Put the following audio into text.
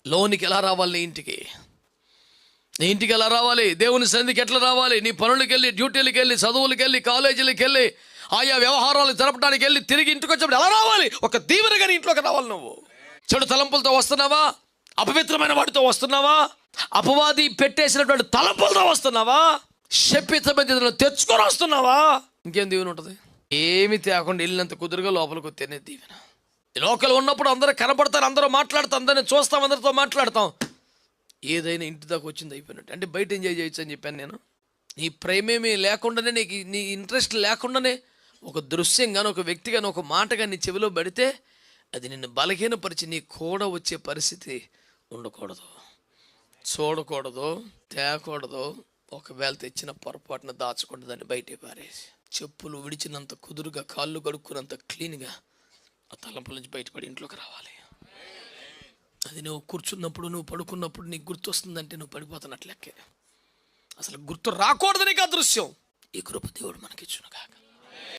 లోనికి ఎలా రావాలి? నీ ఇంటికి ఎలా రావాలి? దేవుని సన్నిధికి ఎట్లా రావాలి? నీ పనులకు వెళ్ళి, డ్యూటీలకు వెళ్ళి, చదువులకు వెళ్ళి, కాలేజీలకు వెళ్ళి, ఆయా వ్యవహారాలు జరపడానికి వెళ్ళి తిరిగి ఇంటికి వచ్చినప్పుడు ఎలా రావాలి? ఒక దీవెనగా నీ ఇంట్లోకి రావాలి. నువ్వు చెడు తలంపులతో వస్తున్నావా? అపవిత్రమైన వాటితో వస్తున్నావా? అపవాది పెట్టేసినటువంటి తలంపులతో వస్తున్నావా? శపితమైన తెచ్చుకొని వస్తున్నావా? ఇంకేం దీవెన ఉంటుంది? ఏమి తేకుండా వెళ్ళినంత కుదురుగా లోపలికి వస్తేనే దీవెన. లోకల్ ఉన్నప్పుడు అందరూ కనపడతారు, అందరూ మాట్లాడతాం, అందరిని చూస్తాం, అందరితో మాట్లాడతాం. ఏదైనా ఇంటి దాకా వచ్చింది అయిపోయినట్టు. అంటే బయట ఎంజాయ్ చేయొచ్చు అని చెప్పాను నేను. నీ ప్రేమేమీ లేకుండానే, నీకు నీ ఇంట్రెస్ట్ లేకుండానే ఒక దృశ్యం కానీ, ఒక వ్యక్తి కానీ, ఒక మాట కానీ నీ చెవిలో పడితే అది నిన్ను బలహీనపరిచి నీ కూడా వచ్చే పరిస్థితి ఉండకూడదు. చూడకూడదు, తేకూడదు. ఒకవేళ తెచ్చిన పొరపాటున దాచకుండా దాన్ని బయటే పారేసి, చెప్పులు విడిచినంత కుదురుగా, కాళ్ళు కడుక్కున్నంత క్లీన్గా ఆ తలంపుల నుంచి బయటపడి ఇంట్లోకి రావాలి. అది నువ్వు కూర్చున్నప్పుడు, నువ్వు పడుకున్నప్పుడు నీకు గుర్తు వస్తుందంటే నువ్వు పడిపోతున్నట్లెక్కే. అసలు గుర్తు రాకూడదు నీకు ఆ దృశ్యం. ఈ కృప దేవుడు మనకిచ్చును కాక.